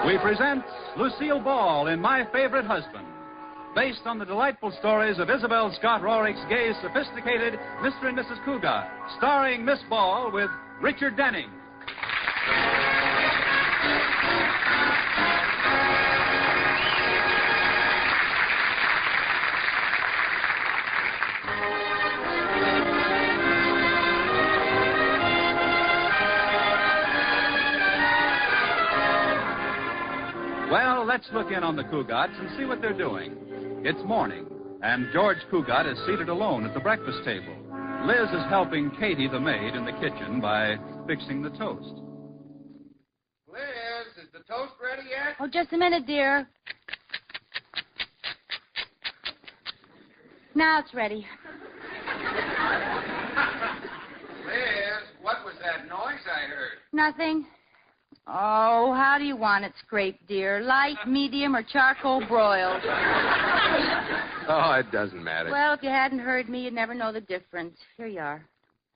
We present Lucille Ball in My Favorite Husband, based on the delightful stories of Isabel Scott Rorick's gay, sophisticated Mr. and Mrs. Cougat, starring Miss Ball with Richard Denning. Well, let's look in on the Cougats and see what they're doing. It's morning, and George Cougat is seated alone at the breakfast table. Liz is helping Katie, the maid, in the kitchen by fixing the toast. Liz, is the toast ready yet? Oh, just a minute, dear. Now it's ready. Liz, what was that noise I heard? Nothing. Oh, how do you want it scraped, dear? Light, medium, or charcoal broiled? Oh, it doesn't matter. Well, if you hadn't heard me, you'd never know the difference. Here you are.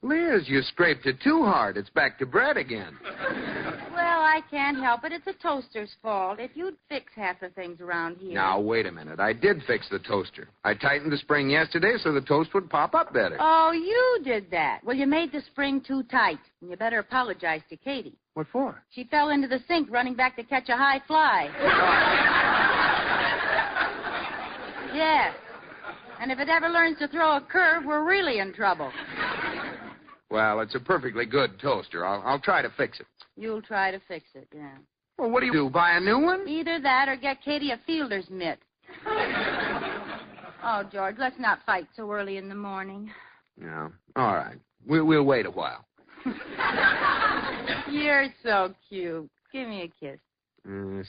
Liz, you scraped it too hard. It's back to bread again. Well, I can't help it. It's a toaster's fault. If you'd fix half the things around here. Now, wait a minute. I did fix the toaster. I tightened the spring yesterday so the toast would pop up better. Oh, you did that. Well, you made the spring too tight. And you better apologize to Katie. What for? She fell into the sink running back to catch a high fly. Yes. And if it ever learns to throw a curve, we're really in trouble. Well, it's a perfectly good toaster. I'll try to fix it. You'll try to fix it, yeah. Well, what do? Buy a new one? Either that or get Katie a fielder's mitt. Oh, George, let's not fight so early in the morning. No. All right. We'll wait a while. You're so cute. Give me a kiss.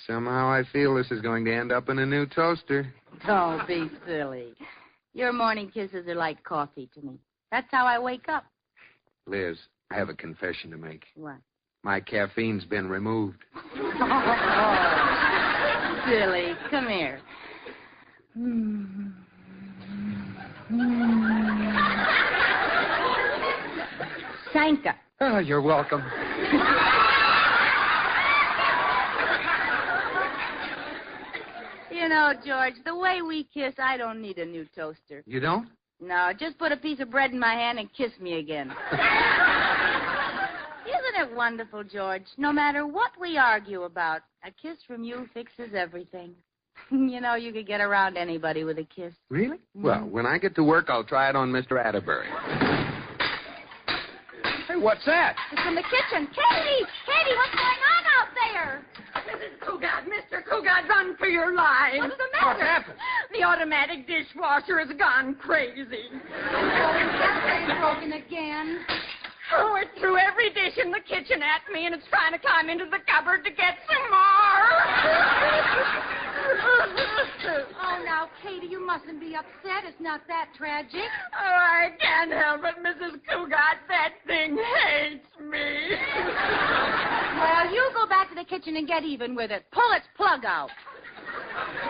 Somehow I feel this is going to end up in a new toaster. Don't be silly. Your morning kisses are like coffee to me. That's how I wake up. Liz, I have a confession to make. What? My caffeine's been removed. Oh, silly. Come here. Sanka. Oh, you're welcome. You know, George, the way we kiss, I don't need a new toaster. You don't? No, just put a piece of bread in my hand and kiss me again. Isn't it wonderful, George? No matter what we argue about, a kiss from you fixes everything. You know, you could get around anybody with a kiss. Really? Well, when I get to work, I'll try it on Mr. Atterbury. Hey, what's that? It's in the kitchen. Katie! Katie, what's going on out there? Mrs. Cougat, Mr. Cougat, run for your lives. What's the matter? What happened? The automatic dishwasher has gone crazy. That thing's broken again. Oh, it threw every dish in the kitchen at me, and it's trying to climb into the cupboard to get some more. Oh, now, Katie, you mustn't be upset. It's not that tragic. Oh, I can't help it, Mrs. Cougat. That thing hates me. Well, you go back to the kitchen and get even with it. Pull its plug out.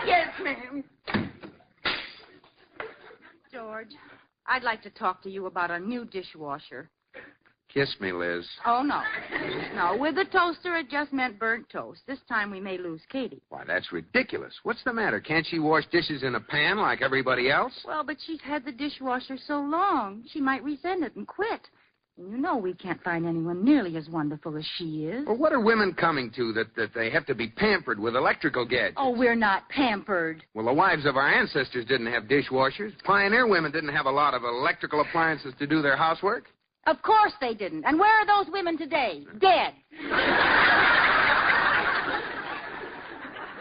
Yes, ma'am. George, I'd like to talk to you about a new dishwasher. Kiss me, Liz. Oh, no. No, with the toaster, it just meant burnt toast. This time we may lose Katie. Why, that's ridiculous. What's the matter? Can't she wash dishes in a pan like everybody else? Well, but she's had the dishwasher so long, she might resent it and quit. And you know we can't find anyone nearly as wonderful as she is. Well, what are women coming to that they have to be pampered with electrical gadgets? Oh, we're not pampered. Well, the wives of our ancestors didn't have dishwashers. Pioneer women didn't have a lot of electrical appliances to do their housework. Of course they didn't. And where are those women today? Dead.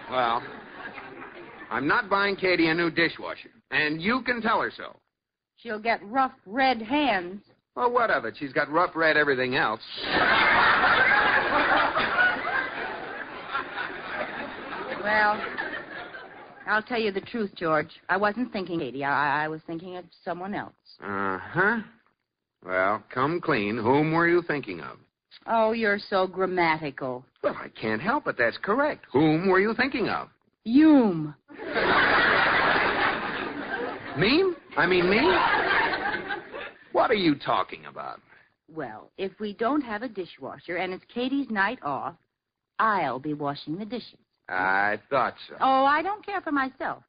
Well, I'm not buying Katie a new dishwasher. And you can tell her so. She'll get rough red hands. Well, what of it? She's got rough red everything else. Well, I'll tell you the truth, George. I wasn't thinking Katie. I was thinking of someone else. Uh-huh. Well, come clean. Whom were you thinking of? Oh, you're so grammatical. Well, I can't help it. That's correct. Whom were you thinking of? Hume. Me? I mean me? What are you talking about? Well, if we don't have a dishwasher and it's Katie's night off, I'll be washing the dishes. I thought so. Oh, I don't care for myself.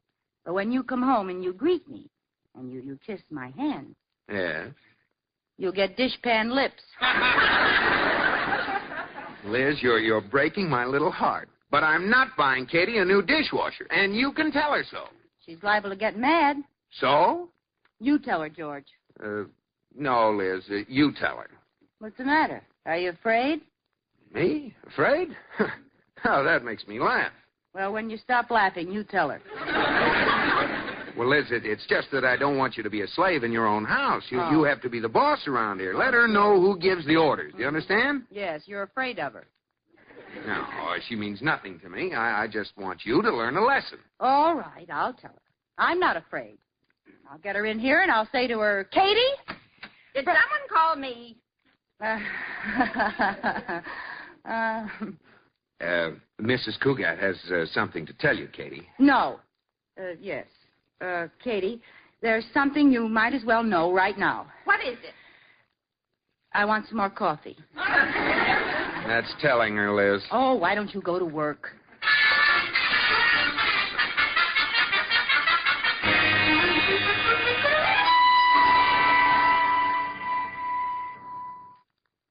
But when you come home and you greet me, and you kiss my hand, Yes. you'll get dishpan lips. Liz, you're breaking my little heart. But I'm not buying Katie a new dishwasher, and you can tell her so. She's liable to get mad. So? You tell her, George. No, Liz, you tell her. What's the matter? Are you afraid? Me? Afraid? Oh, that makes me laugh. Well, when you stop laughing, you tell her. Well, Liz, it's just that I don't want you to be a slave in your own house. Oh. You have to be the boss around here. Let her know who gives the orders. Do you understand? Yes, you're afraid of her. No, she means nothing to me. I just want you to learn a lesson. All right, I'll tell her. I'm not afraid. I'll get her in here and I'll say to her, Katie? Did someone call me? Mrs. Cougat has something to tell you, Katie. No. Yes. Katie, there's something you might as well know right now. What is it? I want some more coffee. That's telling her, Liz. Oh, why don't you go to work?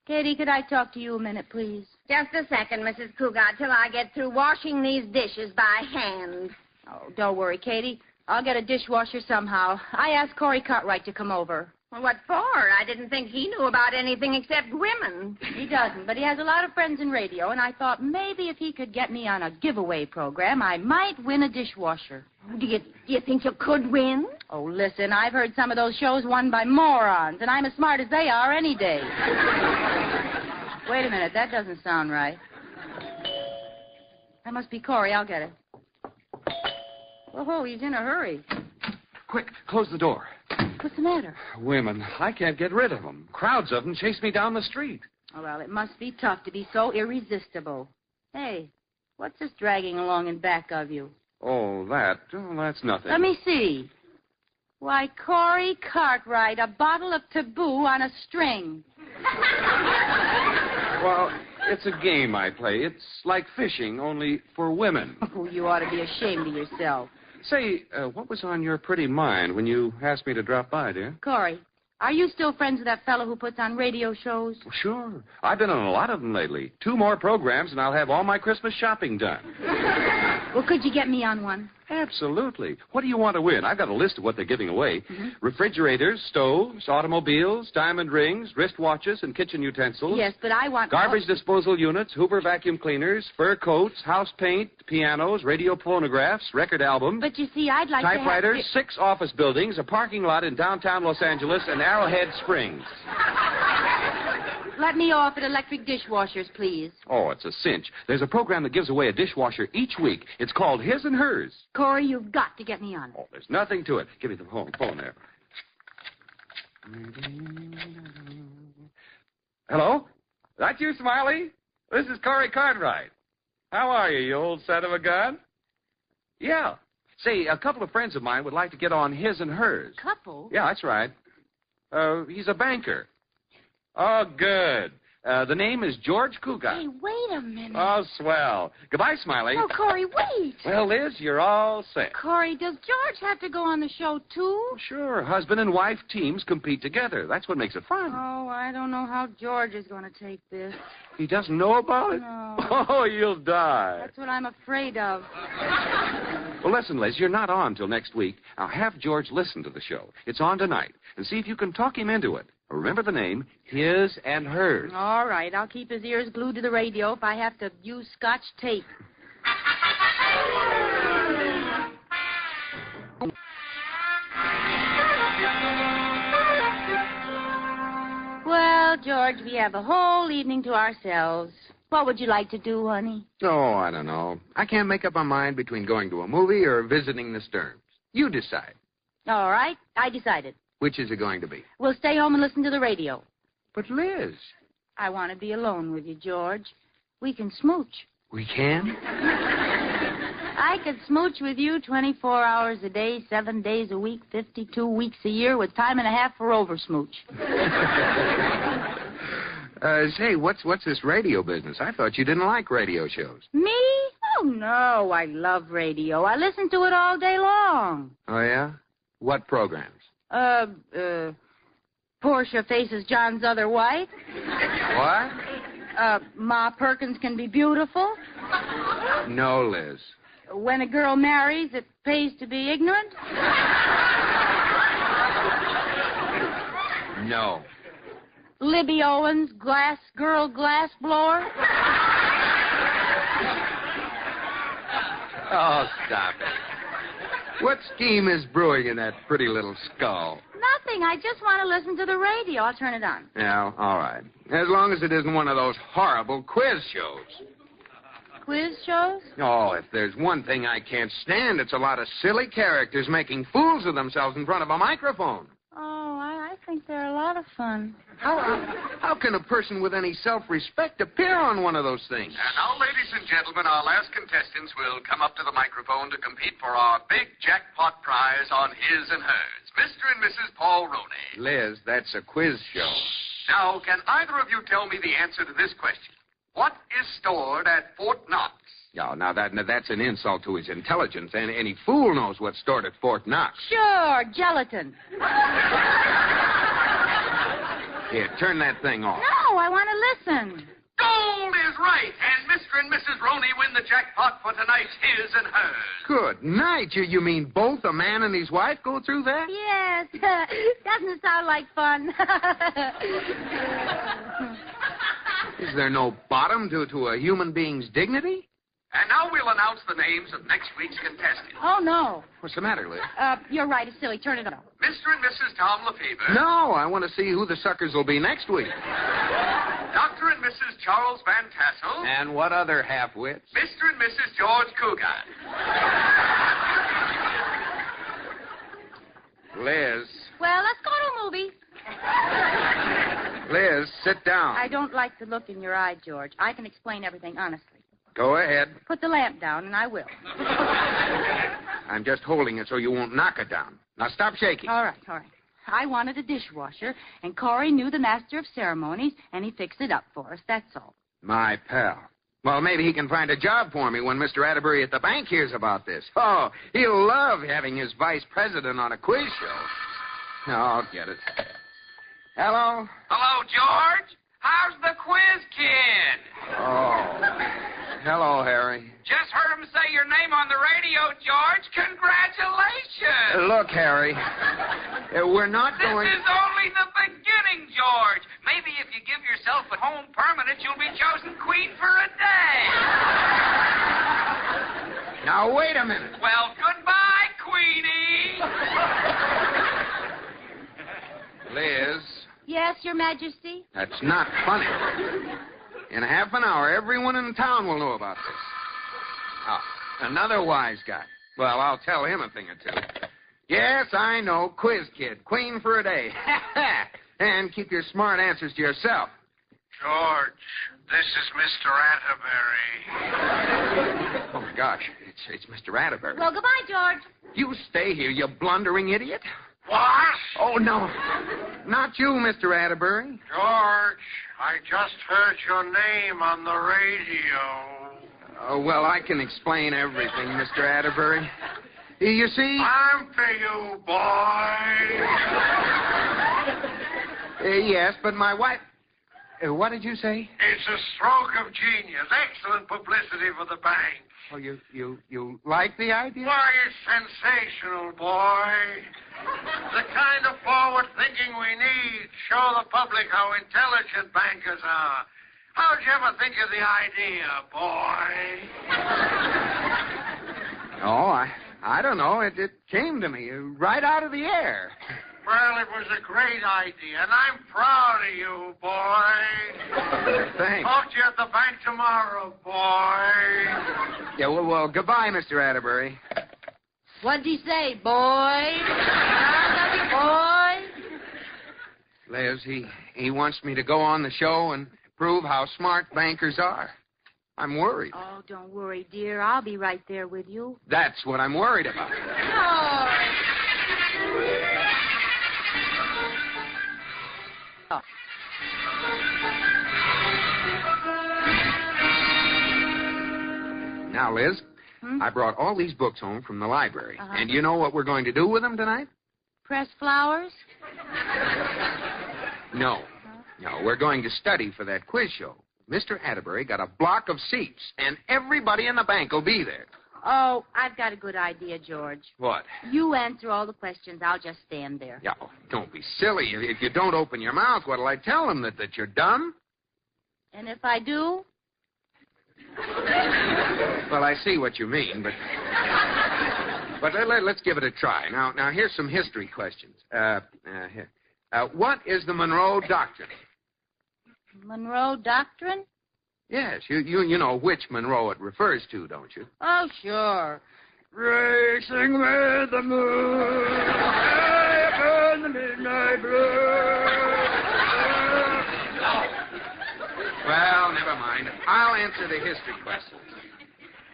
Katie, could I talk to you a minute, please? Just a second, Mrs. Cougat, till I get through washing these dishes by hand. Oh, don't worry, Katie. I'll get a dishwasher somehow. I asked Corey Cartwright to come over. Well, what for? I didn't think he knew about anything except women. He doesn't, but he has a lot of friends in radio, and I thought maybe if he could get me on a giveaway program, I might win a dishwasher. Do you think you could win? Oh, listen, I've heard some of those shows won by morons, and I'm as smart as they are any day. Wait a minute, that doesn't sound right. That must be Corey. I'll get it. Oh, he's in a hurry. Quick, close the door. What's the matter? Women, I can't get rid of them. Crowds of them chase me down the street. Oh, well, it must be tough to be so irresistible. Hey, what's this dragging along in back of you? Oh, that's nothing. Let me see. Why, Corey Cartwright, a bottle of taboo on a string. Well, it's a game I play. It's like fishing, only for women. Oh, you ought to be ashamed of yourself. Say, what was on your pretty mind when you asked me to drop by, dear? Corey, are you still friends with that fellow who puts on radio shows? Well, sure. I've been on a lot of them lately. 2 more programs, and I'll have all my Christmas shopping done. Well, could you get me on one? Absolutely. What do you want to win? I've got a list of what they're giving away. Mm-hmm. Refrigerators, stoves, automobiles, diamond rings, wristwatches, and kitchen utensils. Yes, but I want... Garbage disposal units, Hoover vacuum cleaners, fur coats, house paint, pianos, radio phonographs, record albums. But you see, I'd like typewriters, to have... 6 office buildings, a parking lot in downtown Los Angeles, and Arrowhead Springs. Let me off at electric dishwashers, please. Oh, it's a cinch. There's a program that gives away a dishwasher each week. It's called His and Hers. Corey, you've got to get me on. Oh, there's nothing to it. Give me the phone there. Hello? That you, Smiley? This is Corey Cartwright. How are you old son of a gun? Yeah. Say, a couple of friends of mine would like to get on His and Hers. Couple? Yeah, that's right. He's a banker. Oh, good. The name is George Cougat. Hey, wait a minute. Oh, swell. Goodbye, Smiley. Oh, Corey, wait. Well, Liz, you're all set. Corey, does George have to go on the show, too? Sure. Husband and wife teams compete together. That's what makes it fun. Oh, I don't know how George is going to take this. He doesn't know about it? No. Oh, you'll die. That's what I'm afraid of. Well, listen, Liz, you're not on till next week. Now, have George listen to the show. It's on tonight. And see if you can talk him into it. Remember the name, His and Hers. All right, I'll keep his ears glued to the radio if I have to use Scotch tape. Well, George, we have a whole evening to ourselves. What would you like to do, honey? Oh, I don't know. I can't make up my mind between going to a movie or visiting the Stearns. You decide. All right, I decided. Which is it going to be? We'll stay home and listen to the radio. But, Liz. I want to be alone with you, George. We can smooch. We can? I could smooch with you 24 hours a day, 7 days a week, 52 weeks a year, with time and a half for over smooch. Say, what's this radio business? I thought you didn't like radio shows. Me? Oh, no, I love radio. I listen to it all day long. Oh, yeah? What programs? Portia Faces John's Other Wife. What? Ma Perkins Can Be Beautiful. No, Liz. When a girl marries, it pays to be ignorant. No. Libby Owens, Glass Blower. Oh, stop it. What scheme is brewing in that pretty little skull? Nothing. I just want to listen to the radio. I'll turn it on. Yeah, all right. As long as it isn't one of those horrible quiz shows. Quiz shows? Oh, if there's one thing I can't stand, it's a lot of silly characters making fools of themselves in front of a microphone. Oh, I think they're a lot of fun. How can a person with any self-respect appear on one of those things? And now, ladies and gentlemen, our last contestants will come up to the microphone to compete for our big jackpot prize on His and Hers. Mr. and Mrs. Paul Roney. Liz, that's a quiz show. Now, can either of you tell me the answer to this question? What is stored at Fort Knox? Yeah, now that's an insult to his intelligence, and any fool knows what's stored at Fort Knox. Sure, gelatin. Here, turn that thing off. No, I want to listen. Gold is right, and Mr. and Mrs. Roney win the jackpot for tonight's His and Hers. Good night. You mean both a man and his wife go through that? Yes. Doesn't it sound like fun? Is there no bottom to a human being's dignity? And now we'll announce the names of next week's contestants. Oh, no. What's the matter, Liz? You're right. It's silly. Turn it off. Mr. and Mrs. Tom Lefevre. No, I want to see who the suckers will be next week. Dr. and Mrs. Charles Van Tassel. And what other half-wits? Mr. and Mrs. George Cougat. Liz. Well, let's go to a movie. Liz, sit down. I don't like the look in your eye, George. I can explain everything honestly. Go ahead. Put the lamp down, and I will. I'm just holding it so you won't knock it down. Now stop shaking. All right. I wanted a dishwasher, and Corey knew the master of ceremonies, and he fixed it up for us. That's all. My pal. Well, maybe he can find a job for me when Mr. Atterbury at the bank hears about this. Oh, he'll love having his vice president on a quiz show. Oh, I'll get it. Hello? Hello, George. How's the quiz kid? Oh. Hello, Harry. Just heard him say your name on the radio, George. Congratulations. Look, Harry. We're not This going... is only the beginning, George. Maybe if you give yourself a home permanent, you'll be chosen queen for a day. Now, wait a minute. Well, goodbye, Queenie. Liz, Yes, Your Majesty? that's not funny. In half an hour, everyone in town will know about this. Oh, another wise guy. Well, I'll tell him a thing or two. Yes, I know. Quiz kid. Queen for a day. And keep your smart answers to yourself. George, this is Mr. Atterbury. Oh, my gosh. It's Mr. Atterbury. Well, goodbye, George. You stay here, you blundering idiot. What? Oh, no. Not you, Mr. Atterbury. George, I just heard your name on the radio. Well, I can explain everything, Mr. Atterbury. You see... I'm for you, boy. Yes, but my wife... what did you say? It's a stroke of genius. Excellent publicity for the bank. Oh, you like the idea? Why, it's sensational, boy. The kind of forward thinking we need. Show the public how intelligent bankers are. How'd you ever think of the idea, boy? Oh, I don't know. It came to me right out of the air. Well, it was a great idea, and I'm proud of you, boy. Thanks. Talk to you at the bank tomorrow, boy. Yeah, well, goodbye, Mr. Atterbury. What'd he say, boy? I love you, boy. Liz, he wants me to go on the show and prove how smart bankers are. I'm worried. Oh, don't worry, dear. I'll be right there with you. That's what I'm worried about. Oh. Now, Liz, I brought all these books home from the library. Uh-huh. And you know what we're going to do with them tonight? Press flowers? No. No, we're going to study for that quiz show. Mr. Atterbury got a block of seats, and everybody in the bank will be there. Oh, I've got a good idea, George. What? You answer all the questions. I'll just stand there. Yeah, don't be silly. If you don't open your mouth, what'll I tell them, that you're dumb? And if I do? Well, I see what you mean, but let's give it a try. Now here's some history questions. Here. What is the Monroe Doctrine? Monroe Doctrine? Yes, you know which Monroe it refers to, don't you? Oh, sure. Racing with the moon, high upon the midnight blue. Well, never mind. I'll answer the history questions.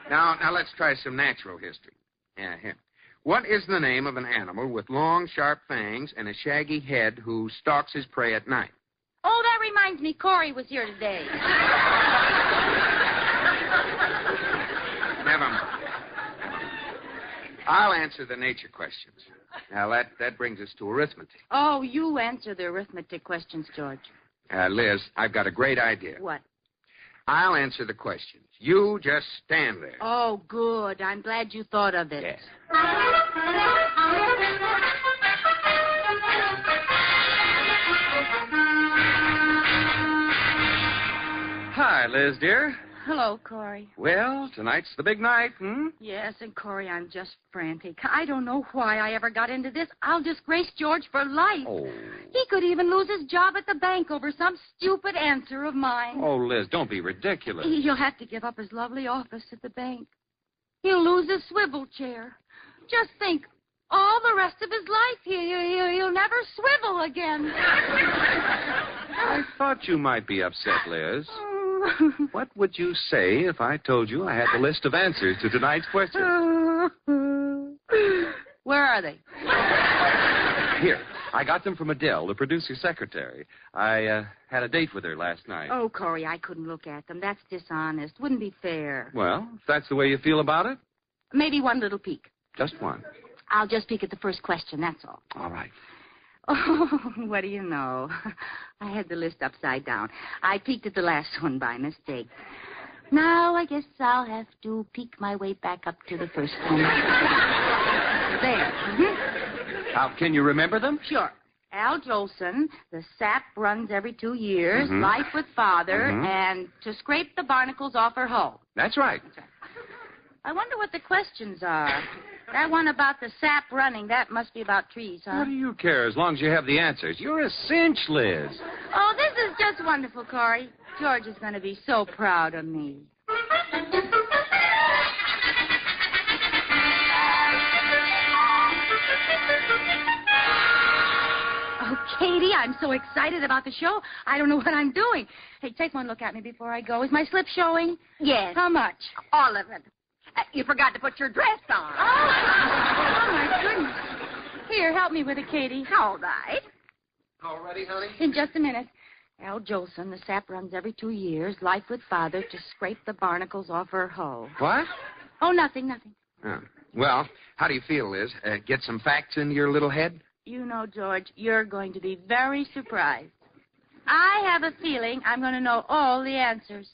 Now let's try some natural history. Here. What is the name of an animal with long, sharp fangs and a shaggy head who stalks his prey at night? Oh, that reminds me. Corey was here today. Never mind. I'll answer the nature questions. Now, that brings us to arithmetic. Oh, you answer the arithmetic questions, George. Liz, I've got a great idea. What? I'll answer the questions. You just stand there. Oh, good. I'm glad you thought of it. Yes. Hi, Liz, dear. Hello, Corey. Well, tonight's the big night, Yes, and Corey, I'm just frantic. I don't know why I ever got into this. I'll disgrace George for life. Oh. He could even lose his job at the bank over some stupid answer of mine. Oh, Liz, don't be ridiculous. He'll have to give up his lovely office at the bank. He'll lose his swivel chair. Just think, all the rest of his life, he'll never swivel again. I thought you might be upset, Liz. What would you say if I told you I had the list of answers to tonight's question? Where are they? Here, I got them from Adele, the producer's secretary. I had a date with her last night. Oh, Corey, I couldn't look at them. That's dishonest. Wouldn't be fair. Well, if that's the way you feel about it, Maybe one little peek. just one. I'll just peek at the first question, that's all. All right. Oh, what do you know? I had the list upside down. I peeked at the last one by mistake. Now I guess I'll have to peek my way back up to the first one. There. How can you remember them? Sure. Al Jolson, the sap runs every 2 years, Life with Father, and To Scrape the Barnacles Off Her Hull. That's right. I wonder what the questions are. That one about the sap running, that must be about trees, huh? What do you care as long as you have the answers? You're a cinch, Liz. Oh, this is just wonderful, Corey. George is going to be so proud of me. Oh, Katie, I'm so excited about the show. I don't know what I'm doing. Hey, take one look at me before I go. Is my slip showing? Yes, How much? all of it. You forgot to put your dress on. Oh, my goodness. Here, help me with it, Katie. All right. All ready, honey? In just a minute. Al Jolson, the sap runs every 2 years. Life with Father, To Scrape the Barnacles Off Her Hull. What? Oh, nothing. Oh. Well, how do you feel, Liz? Get some facts into your little head? You know, George, you're going to be very surprised. I have a feeling I'm going to know all the answers.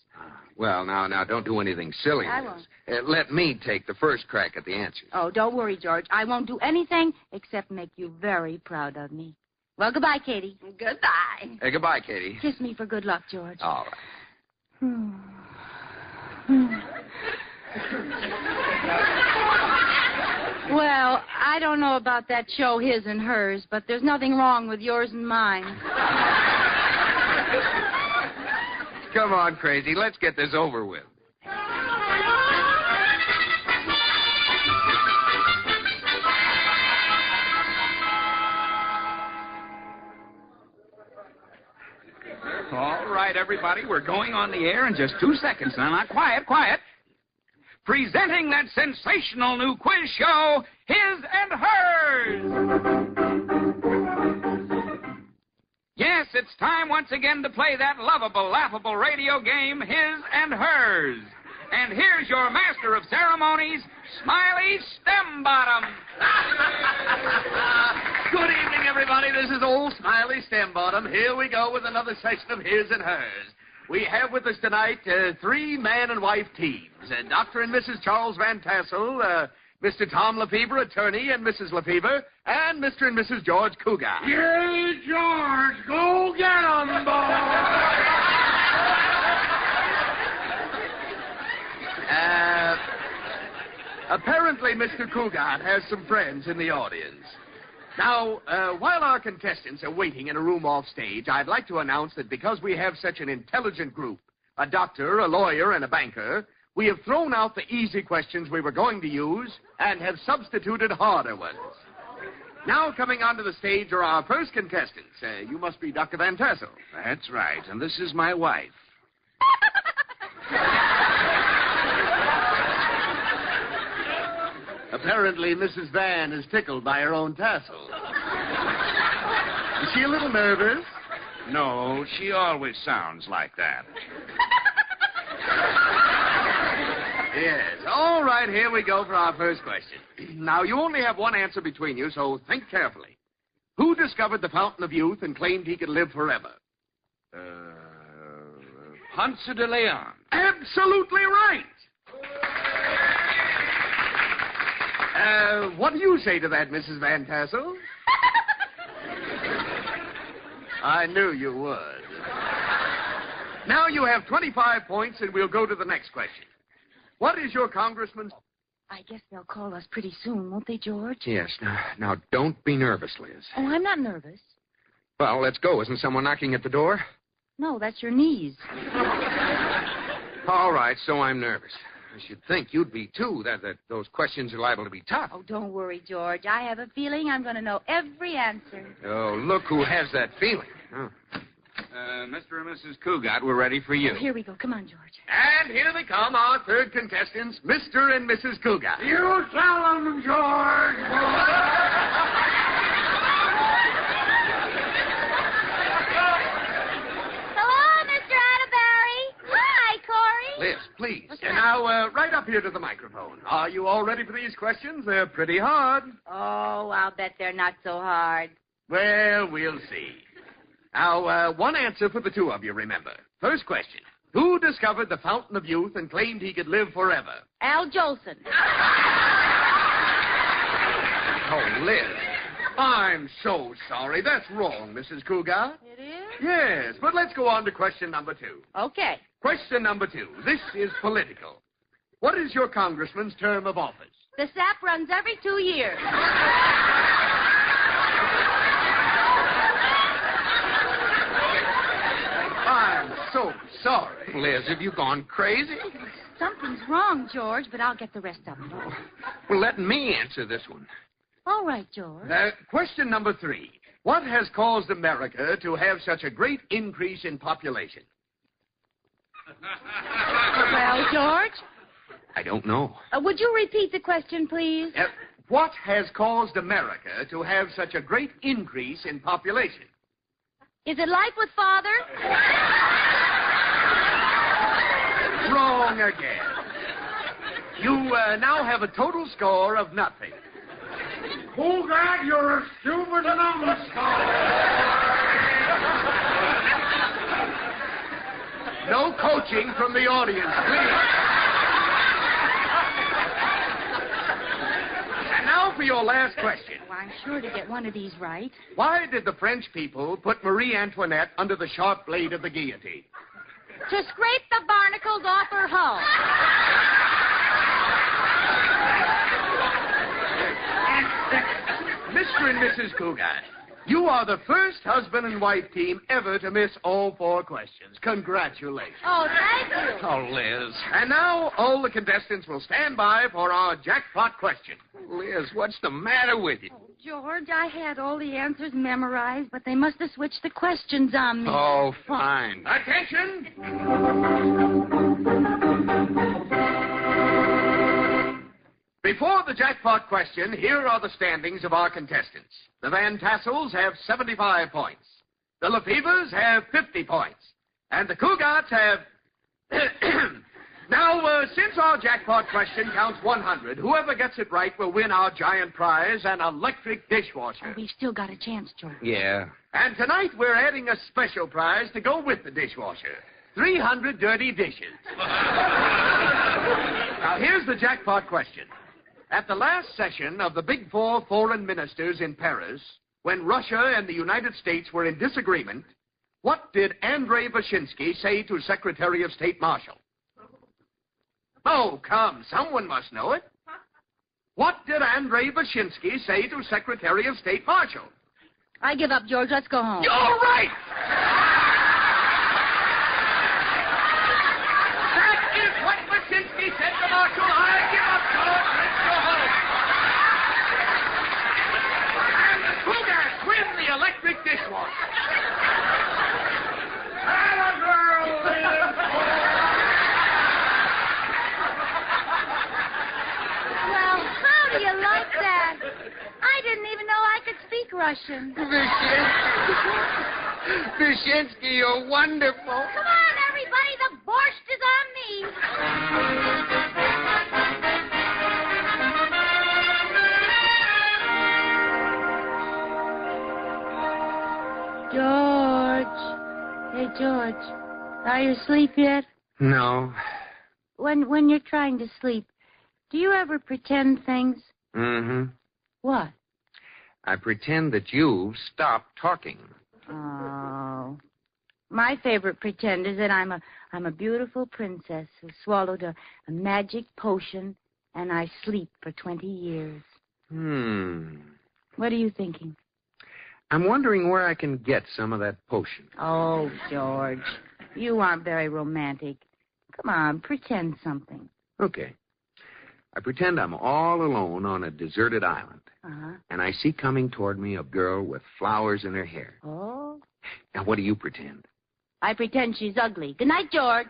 Well, now, don't do anything silly, I Liz. won't. Let me take the first crack at the answers. Oh, don't worry, George. I won't do anything except make you very proud of me. Well, goodbye, Katie. Goodbye. Hey, goodbye, Katie. Kiss me for good luck, George. All right. Well, I don't know about that show, his and hers, but there's nothing wrong with yours and mine. Come on, Crazy. Let's get this over with. All right, everybody, we're going on the air in just 2 seconds now. Now, quiet. Presenting that sensational new quiz show, His and Hers. Yes, it's time once again to play that lovable, laughable radio game, His and Hers. And here's your master of ceremonies, Smiley Stembottom. Good evening, everybody. This is old Smiley Stembottom. Here we go with another session of His and Hers. We have with us tonight 3 man and wife teams. Dr. and Mrs. Charles Van Tassel, Mr. Tom Lefevre, attorney, and Mrs. Lefevre, and Mr. and Mrs. George Cougar. Yay, George! Go get 'em, boy! Apparently, Mr. Cougar has some friends in the audience. Now, while our contestants are waiting in a room off stage, I'd like to announce that because we have such an intelligent group, a doctor, a lawyer, and a banker, we have thrown out the easy questions we were going to use and have substituted harder ones. Now, coming onto the stage are our first contestants. You must be Dr. Van Tassel. That's right, and this is my wife. Apparently, Mrs. Van is tickled by her own tassel. Is she a little nervous? No, she always sounds like that. Yes. All right, here we go for our first question. Now, you only have one answer between you, so think carefully. Who discovered the fountain of youth and claimed he could live forever? Ponce de Leon. Absolutely right. What do you say to that, Mrs. Van Tassel? I knew you would. Now you have 25 points, and we'll go to the next question. What is your congressman's... I guess they'll call us pretty soon, won't they, George? Yes, now don't be nervous, Liz. Oh, I'm not nervous. Well, let's go. Isn't someone knocking at the door? No, that's your knees. All right, so I'm nervous. I should think you'd be, too, that those questions are liable to be tough. Oh, don't worry, George. I have a feeling I'm going to know every answer. Oh, look who has that feeling. Oh. Mr. and Mrs. Cougat, we're ready for you. Oh, here we go. Come on, George. And here they come, our third contestants, Mr. and Mrs. Cougar. You tell 'em, George! Hello, Mr. Atterbury. Hi, Corey. Liz, please. And now, right up here to the microphone. Are you all ready for these questions? They're pretty hard. Oh, I'll bet they're not so hard. Well, we'll see. Now, one answer for the two of you, remember. First question. Who discovered the fountain of youth and claimed he could live forever? Al Jolson. Oh, Liz. I'm so sorry. That's wrong, Mrs. Cougar. It is? Yes, but let's go on to question number 2. Okay. Question number 2. This is political. What is your congressman's term of office? The sap runs every 2 years. I'm so sorry. Liz, have you gone crazy? Something's wrong, George, but I'll get the rest of them. Well, let me answer this one. All right, George. Question number 3. What has caused America to have such a great increase in population? Well, George? I don't know. Would you repeat the question, please? What has caused America to have such a great increase in population? Is it life with Father? Wrong again. You now have a total score of nothing. Cougar, you're a stupid numbskull. No coaching from the audience, please. And now for your last question. Well, I'm sure to get one of these right. Why did the French people put Marie Antoinette under the sharp blade of the guillotine? To scrape the barnacles off her hull. Mr. and Mrs. Cougar, you are the first husband and wife team ever to miss all 4 questions. Congratulations. Oh, thank you. Oh, Liz. And now all the contestants will stand by for our jackpot question. Liz, what's the matter with you? Oh, George, I had all the answers memorized, but they must have switched the questions on me. Oh, fine. Attention! Before the jackpot question, here are the standings of our contestants. The Van Tassels have 75 points. The Lefevres have 50 points. And the Cougats have Now, since our jackpot question counts 100, whoever gets it right will win our giant prize, an electric dishwasher. We've still got a chance, George. Yeah. And tonight we're adding a special prize to go with the dishwasher. 300 dirty dishes. Now, here's the jackpot question. At the last session of the Big Four foreign ministers in Paris, when Russia and the United States were in disagreement, what did Andrei Vyshinsky say to Secretary of State Marshall? Oh, come, someone must know it. What did Andrei Vyshinsky say to Secretary of State Marshall? I give up, George. Let's go home. You're right! That is what Vyshinsky said to Marshall. I give up, George. Let's go home. And the Cougars win the electric dishwasher. And a girl lives Well, how do you like that? I didn't even know I could speak Russian. Vyshinsky, you're wonderful. Come on, everybody. The borscht is on me. George. Hey, George. Are you asleep yet? No. When you're trying to sleep, do you ever pretend things? Mm-hmm. What? I pretend that you've stopped talking. Oh. My favorite pretend is that I'm a beautiful princess who swallowed a magic potion and I sleep for 20 years. What are you thinking? I'm wondering where I can get some of that potion. Oh, George, you aren't very romantic. Come on, pretend something. Okay. I pretend I'm all alone on a deserted island. Uh-huh. And I see coming toward me a girl with flowers in her hair. Oh? Now, what do you pretend? I pretend she's ugly. Good night, George.